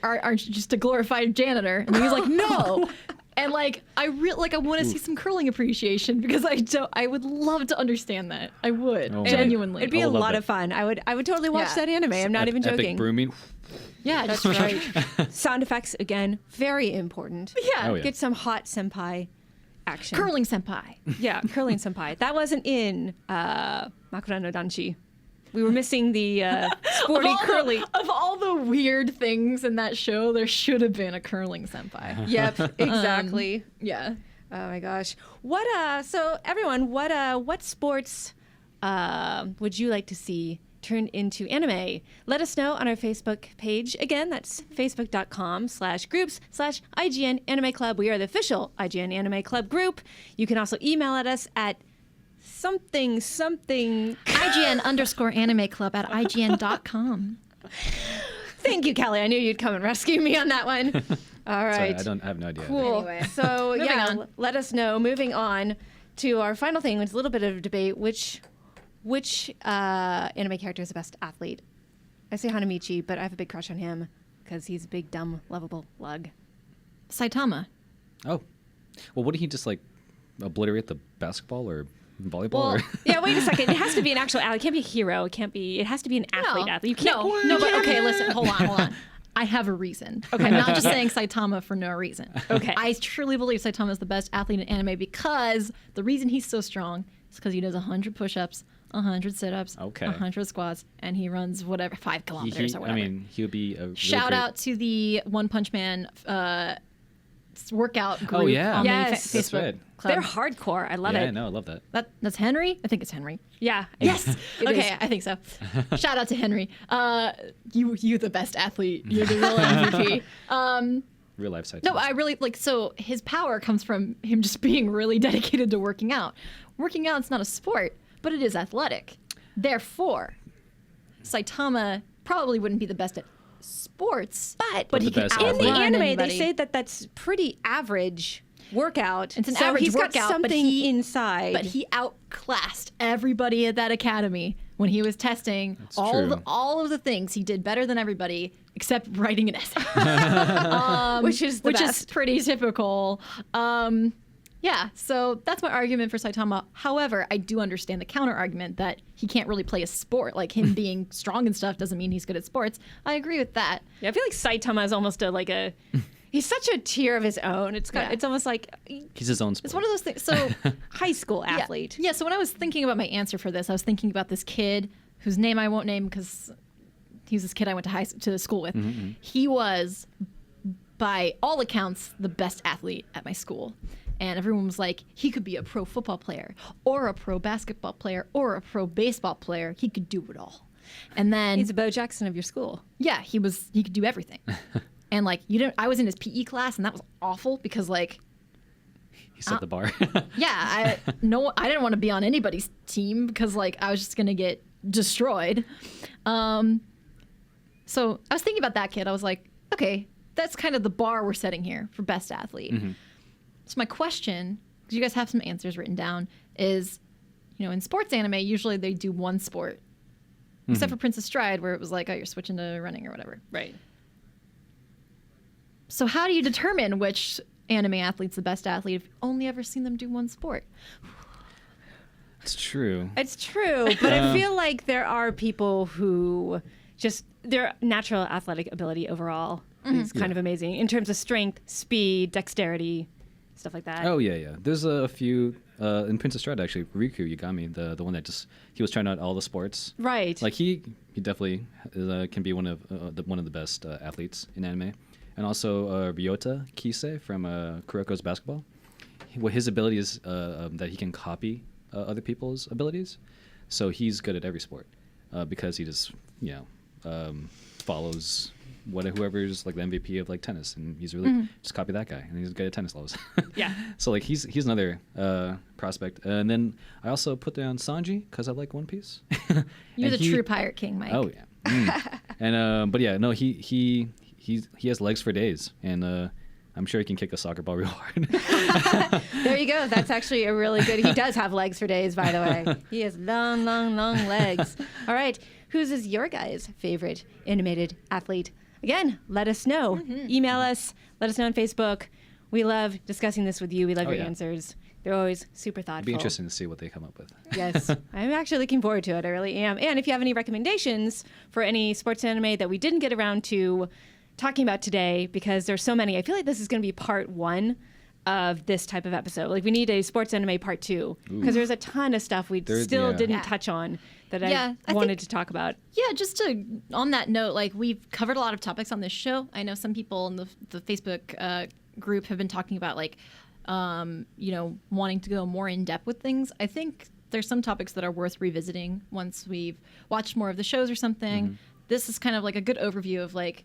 Aren't you just a glorified janitor? And he's like, no. And like I want to see some curling appreciation, because I would love to understand that. I would genuinely. It'd be I a would love lot that. of fun. I would totally watch Yeah. that anime. I'm not even joking. Epic brooming. yeah, That's just right. Sound effects again, very important. yeah. Oh, yeah. Get some hot senpai action. Curling senpai. Yeah, curling senpai. That wasn't in Makura no Danshi. We were missing the sporty curly. Of all the weird things in that show, there should have been a curling senpai. Yep, exactly. Yeah. Oh my gosh. So everyone, what sports would you like to see turned into anime? Let us know on our Facebook page. Again, that's facebook.com/groups/IGN Anime Club. We are the official IGN Anime Club group. You can also email at us at something IGN_anime club at IGN.com. Thank you, Kelly. I knew you'd come and rescue me on that one. All right. Sorry, I have no idea. Cool. Anyway. So Moving yeah, on. let us know. Moving on to our final thing, which is a little bit of a debate. Which anime character is the best athlete? I say Hanamichi, but I have a big crush on him because he's a big, dumb, lovable lug. Saitama. Oh, well, wouldn't he just like obliterate the basketball or volleyball? Well, or? Yeah, wait a second. It has to be an actual athlete. It can't be a hero. It can't be. It has to be an athlete. Athlete. You can't. No, but okay, listen, hold on. I have a reason. Okay, I'm not just saying Saitama for no reason. Okay. I truly believe Saitama is the best athlete in anime, because the reason he's so strong is because he does 100 push-ups, 100 sit-ups, Okay. 100 squats, and he runs 5 kilometers or whatever. I mean, he would be a really Shout great- out to the One Punch Man workout group Oh, yeah. on Yes. the That's Facebook right. club. They're hardcore. I love Yeah, it. no, I love that. That's Henry? I think it's Henry. Yeah. Yes. It Okay, is. I think so. Shout out to Henry. You the best athlete. You're the real MVP. Real life side. No, I really like. So his power comes from him just being really dedicated to working out. Working out's not a sport, but it is athletic. Therefore, Saitama probably wouldn't be the best at sports, but he the can best In the athlete. outrun anime, anybody. they say that that's pretty average workout. It's an so average he's workout, got but something he- inside. But he outclassed everybody at that academy when he was testing true. all of the things. He did better than everybody except writing an essay, which is the which best. is pretty typical. Yeah, so that's my argument for Saitama. However, I do understand the counter argument that he can't really play a sport. Like him being strong and stuff doesn't mean he's good at sports. I agree with that. Yeah, I feel like Saitama is almost he's such a tier of his own. It's almost like He's his own sport. It's one of those things. So high school athlete. Yeah, so when I was thinking about my answer for this, I was thinking about this kid whose name I won't name because he's this kid I went to school with. Mm-hmm. He was, by all accounts, the best athlete at my school. And everyone was like, he could be a pro football player or a pro basketball player or a pro baseball player. He could do it all. And then He's a Bo Jackson of your school. yeah, he could do everything. And like I was in his PE class, and that was awful because like He set the bar. yeah, I didn't want to be on anybody's team because like I was just gonna get destroyed. So I was thinking about that kid. I was like, okay, that's kind of the bar we're setting here for best athlete. Mm-hmm. So my question, because you guys have some answers written down, is, in sports anime usually they do one sport, except for Princess Stride where it was like, oh, you're switching to running or whatever. Right. So how do you determine which anime athlete's the best athlete if you've only ever seen them do one sport. It's true. It's true, but I feel like there are people who just their natural athletic ability overall is kind of amazing in terms of strength, speed, dexterity, stuff like that. Oh yeah. There's a few in Princess Stride actually. Riku Yagami, the one that he was trying out all the sports. Right. Like he definitely can be one of the best athletes in anime, and also Ryota Kisei from Kuroko's Basketball. His ability is that he can copy other people's abilities, so he's good at every sport because he just follows whoever's like the MVP of like tennis, and he's really just copy that guy, and he's good at tennis levels. Yeah. So like he's another prospect, and then I also put down Sanji because I like One Piece. You're the true pirate king, Mike. Oh yeah. And but yeah, no, he has legs for days, and I'm sure he can kick a soccer ball real hard. There you go. That's actually a really good. He does have legs for days, by the way. He has long legs. All right. Whose is your guys' favorite animated athlete? Again, let us know. Email us. Let us know on Facebook. We love discussing this with you. We love your answers. They're always super thoughtful. It'd be interesting to see what they come up with. Yes. I'm actually looking forward to it. I really am. And if you have any recommendations for any sports anime that we didn't get around to talking about today, because there's so many, I feel like this is going to be part 1 of this type of episode. Like we need a sports anime part 2 because there's a ton of stuff we didn't touch on that I wanted to talk about. Yeah, just on that note, like we've covered a lot of topics on this show. I know some people in the Facebook group have been talking about like, wanting to go more in depth with things. I think there's some topics that are worth revisiting once we've watched more of the shows or something. This is kind of like a good overview of like,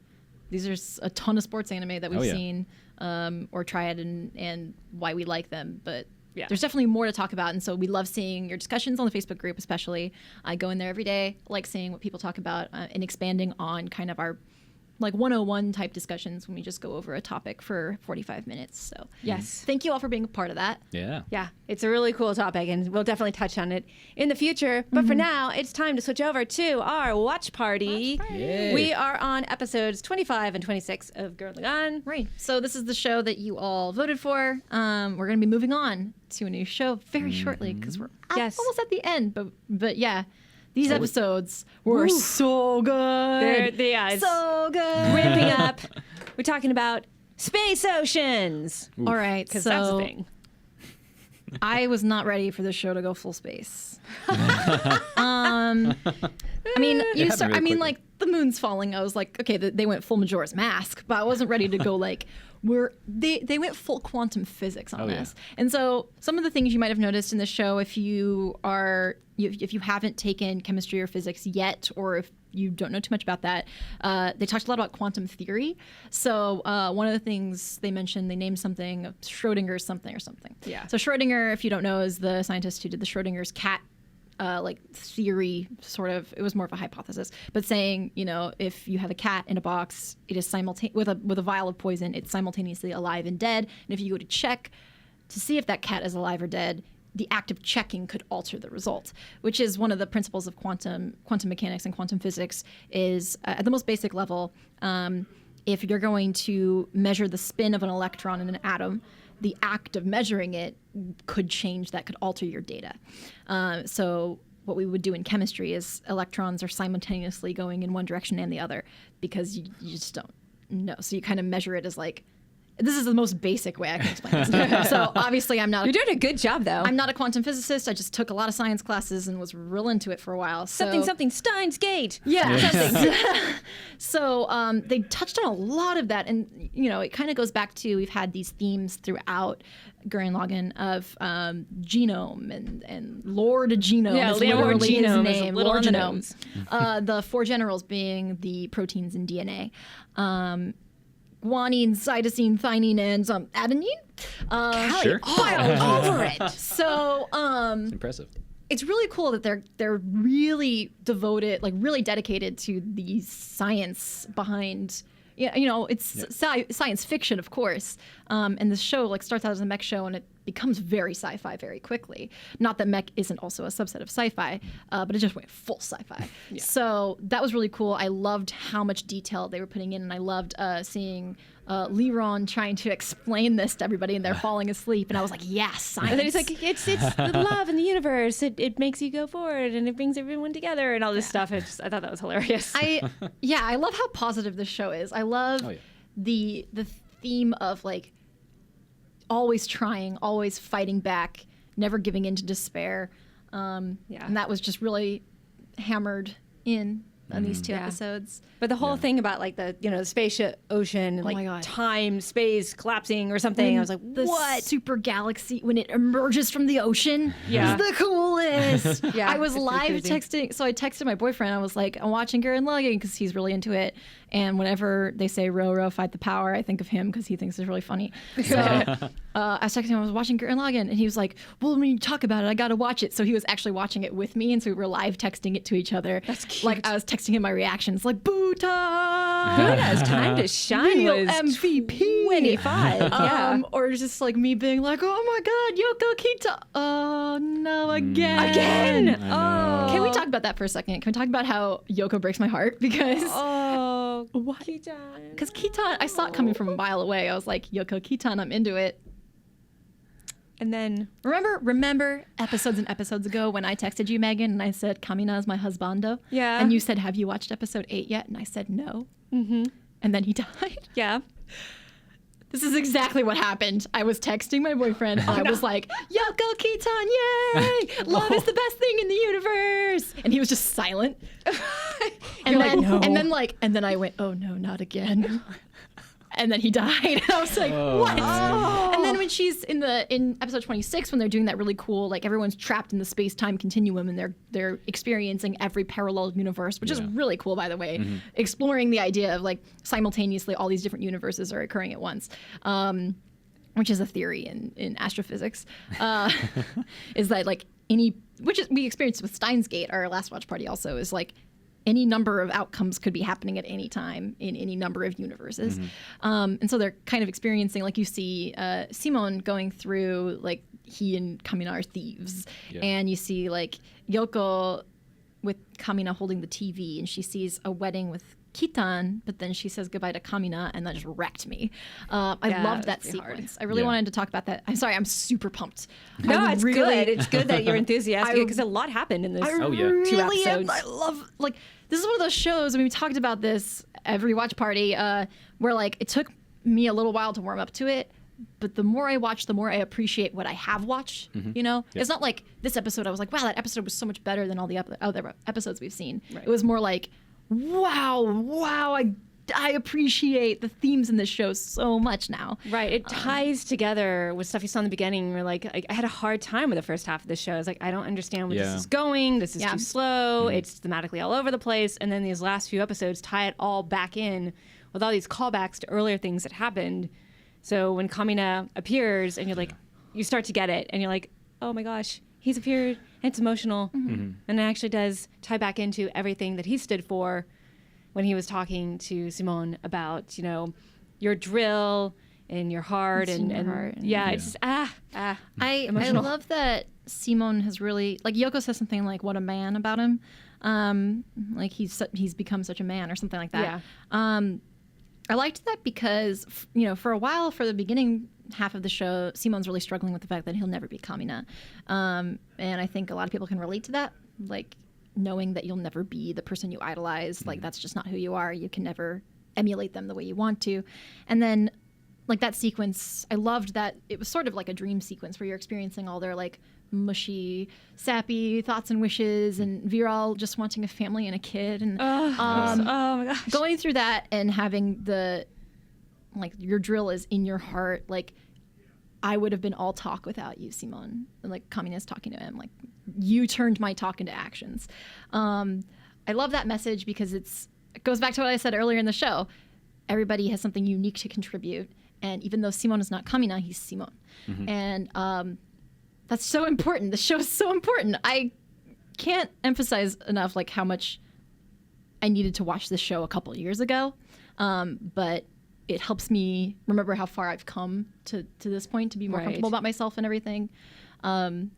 these are a ton of sports anime that we've seen or tried and why we like them. But there's definitely more to talk about. And so we love seeing your discussions on the Facebook group, especially. I go in there every day, like seeing what people talk about and expanding on kind of our like 101 type discussions when we just go over a topic for 45 minutes. So yes, thank you all for being a part of that. Yeah, it's a really cool topic, and we'll definitely touch on it in the future. But for now, it's time to switch over to our watch party. We are on episodes 25 and 26 of Gurren Lagann. Right. So this is the show that you all voted for. We're going to be moving on to a new show very shortly because we're almost at the end. But yeah. These episodes were so good. So good. Ramping up. We're talking about space oceans. Oof. All right. Because that's the thing. I was not ready for this show to go full space. I mean, like the moon's falling. I was like, okay, they went full Majora's Mask, but I wasn't ready to go like they went full quantum physics on this. And so some of the things you might have noticed in the show, if you haven't taken chemistry or physics yet, or if you don't know too much about that, they talked a lot about quantum theory. So one of the things they mentioned, they named something Schrodinger's something or something. Yeah. So Schrodinger, if you don't know, is the scientist who did the Schrodinger's cat theory, sort of. It was more of a hypothesis, but saying, if you have a cat in a box, it is with a vial of poison, it's simultaneously alive and dead. And if you go to check to see if that cat is alive or dead, the act of checking could alter the result, which is one of the principles of quantum mechanics and quantum physics. Is at the most basic level, if you're going to measure the spin of an electron in an atom, the act of measuring it could alter your data. So what we would do in chemistry is electrons are simultaneously going in one direction and the other because you just don't know. So you kind of measure it as like, this is the most basic way I can explain this. So obviously I'm not... You're doing a good job, though. I'm not a quantum physicist. I just took a lot of science classes and was real into it for a while. Something, Steins Gate. Yeah, something. So they touched on a lot of that. And, it kind of goes back to, we've had these themes throughout Gurren Lagann of genome and Lord Genome. Yeah, is literally his Genome name. is little Lord on the Genome. The 4 generals being the proteins in DNA. Guanine, cytosine, thymine, and adenine. Sure. All over it. So It's impressive. it's really cool that they're really devoted, like really dedicated to the science behind. It's science fiction, of course. And this show starts out as a mech show, and it becomes very sci-fi very quickly. Not that mech isn't also a subset of sci-fi, but it just went full sci-fi. So that was really cool. I loved how much detail they were putting in, and I loved seeing Liron trying to explain this to everybody, and they're falling asleep, and I was like, yes, science. And then he's like, it's the love in the universe. It makes you go forward, and it brings everyone together, and all this stuff. I thought that was hilarious. I love how positive this show is. I love the theme of like always trying, always fighting back, never giving in to despair. And that was just really hammered in on these 2 episodes. But the whole thing about like the the spaceship ocean, and like time, space collapsing or something, I was like, what? Super galaxy when it emerges from the ocean is the coolest. I was live texting, so I texted my boyfriend. I was like, I'm watching Gurren Lagann because he's really into it. And whenever they say row, row, fight the power, I think of him because he thinks it's really funny. So I was texting him, I was watching Gurren Lagann, and he was like, well, when you talk about it, I got to watch it. So he was actually watching it with me, and so we were live texting it to each other. That's cute. Like I was texting him my reactions, like, Buta! Buddha's time to shine Real was MVP. 25. Or just like me being like, oh my God, Yoko Kita. Oh no, again. Again! Oh. Can we talk about that for a second? Can we talk about how Yoko breaks my heart? Because Kitan. Because Kitan, I saw it coming from a mile away. I was like, Yoko Kitan, I'm into it. And then Remember episodes and episodes ago when I texted you, Megan, and I said, Kamina is my husbando? Yeah. And you said, have you watched episode 8 yet? And I said, no. Mm-hmm. And then he died. Yeah. This is exactly what happened. I was texting my boyfriend, and I was like, Yoko Kitan, yay! Love is the best thing in the universe. And he was just silent. And then I went, oh no, not again. And then he died. And I was like, what? Oh. And then when she's in episode 26, when they're doing that really cool, like everyone's trapped in the space-time continuum and they're experiencing every parallel universe, which is really cool, by the way. Mm-hmm. Exploring the idea of like simultaneously all these different universes are occurring at once. Which is a theory in astrophysics, is that like we experienced with Steins Gate, our last watch party also, is like any number of outcomes could be happening at any time in any number of universes. Mm-hmm. And so they're kind of experiencing, like you see Simon going through, like he and Kamina are thieves. Yeah. And you see like Yoko with Kamina holding the TV, and she sees a wedding with Kitan, but then she says goodbye to Kamina, and that just wrecked me. I loved that sequence. Hard. I really wanted to talk about that. I'm sorry, I'm super pumped. No, it's good. It's good that you're enthusiastic because a lot happened in this 2 episodes. I love, like, this is one of those shows, I mean, we talked about this every watch party, where like it took me a little while to warm up to it, but the more I watch, the more I appreciate what I have watched. Mm-hmm. You know, It's not like this episode I was like, wow, that episode was so much better than all the other episodes we've seen. Right. It was more like, wow, I appreciate the themes in this show so much now. Right. It ties together with stuff you saw in the beginning. You're like, I had a hard time with the first half of the show. I was like, I don't understand where this is going. This is too slow. Mm-hmm. It's thematically all over the place. And then these last few episodes tie it all back in with all these callbacks to earlier things that happened. So when Kamina appears and you're like, you start to get it and you're like, oh my gosh, he's appeared and it's emotional. Mm-hmm. And it actually does tie back into everything that he stood for when he was talking to Simone about, your drill and your heart and it's just I love that Simone has really, like, Yoko says something like, what a man about him. Like he's become such a man or something like that. Yeah. I liked that because, for a while, for the beginning half of the show, Simone's really struggling with the fact that he'll never be Kamina. And I think a lot of people can relate to that, like knowing that you'll never be the person you idolize. Mm-hmm. Like, that's just not who you are. You can never emulate them the way you want to. And then, like, that sequence, I loved that it was sort of like a dream sequence where you're experiencing all their, like, mushy, sappy thoughts and wishes, and Viral just wanting a family and a kid, and oh my gosh, going through that and having the, like, your drill is in your heart. Like, I would have been all talk without you, Simone. And like Kamina's talking to him, like, you turned my talk into actions. I love that message because it goes back to what I said earlier in the show. Everybody has something unique to contribute, and even though Simone is not Kamina, he's Simone. Mm-hmm. And that's so important. The show is so important. I can't emphasize enough, like, how much I needed to watch this show a couple years ago. But it helps me remember how far I've come to this point, to be more comfortable about myself and everything. And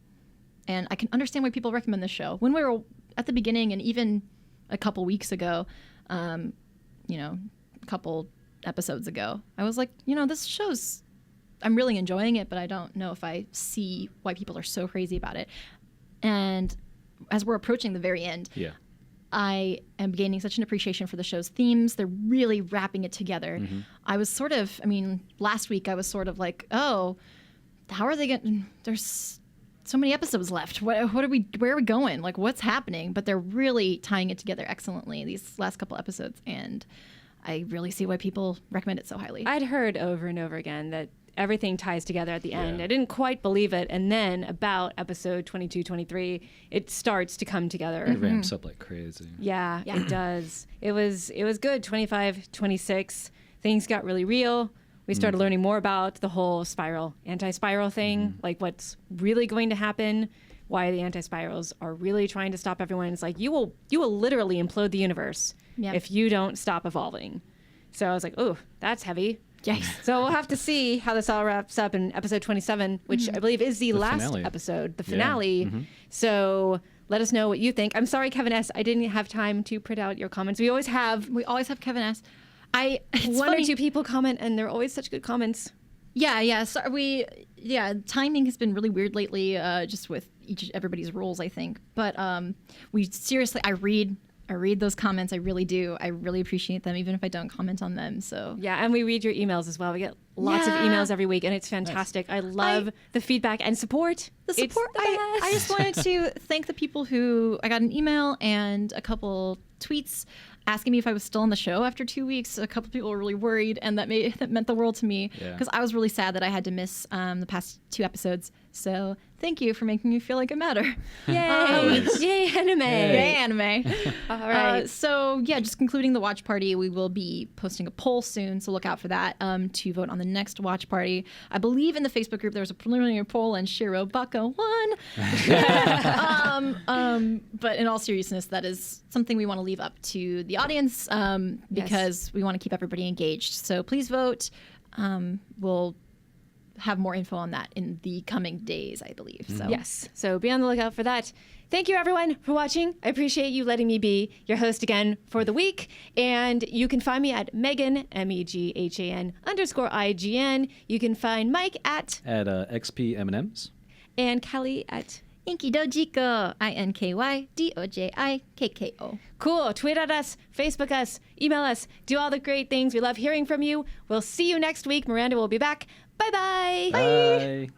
I can understand why people recommend this show. When we were at the beginning, and even a couple weeks ago, a couple episodes ago, I was like, this show's, I'm really enjoying it, but I don't know if I see why people are so crazy about it. And as we're approaching the very end, I am gaining such an appreciation for the show's themes. They're really wrapping it together. I was last week I was sort of like, oh, how are they getting, there's so many episodes left. Where are we going? Like, what's happening? But they're really tying it together excellently, these last couple episodes. And I really see why people recommend it so highly. I'd heard over and over again that everything ties together at the end. I didn't quite believe it. And then about episode 22, 23, it starts to come together. It ramps up like crazy. Yeah, it does. It was good. 25, 26, things got really real. We started learning more about the whole anti-spiral thing, like what's really going to happen, why the anti-spirals are really trying to stop everyone. It's like, you will literally implode the universe if you don't stop evolving. So I was like, oh, that's heavy. Yikes. So we'll have to see how this all wraps up in episode 27, which I believe is the last finale. episode, the finale. So let us know what you think. I'm sorry, Kevin S. I didn't have time to print out your comments. We always have Kevin S. One or two people comment, and they're always such good comments. Yeah. So timing has been really weird lately, just with everybody's rules, I think. But I read those comments. I really do. I really appreciate them, even if I don't comment on them. So yeah, and we read your emails as well. We get lots of emails every week, and it's fantastic. Nice. I love the feedback and support. The support. I just wanted to thank the people who I got an email and a couple tweets asking me if I was still on the show after 2 weeks. A couple people were really worried, and that meant the world to me, because I was really sad that I had to miss the past 2 episodes. So thank you for making me feel like I matter. Yay! Yay, anime! Yay, anime! All right. So yeah, just concluding the watch party, we will be posting a poll soon, so look out for that to vote on the next watch party. I believe in the Facebook group there was a preliminary poll, and Shiro Baka won. But in all seriousness, that is something we want to leave up to the audience, because we want to keep everybody engaged. So please vote. We'll have more info on that in the coming days, I believe. So yes, so be on the lookout for that. Thank you, everyone, for watching. I appreciate you letting me be your host again for the week. And you can find me at Megan, MEGHAN_IGN. You can find Mike at XP M&Ms. And Kelly at Inky Dojiko, INKYDOJIKKO. Cool. Tweet at us, Facebook us, email us, do all the great things. We love hearing from you. We'll see you next week. Miranda will be back. Bye-bye. Bye.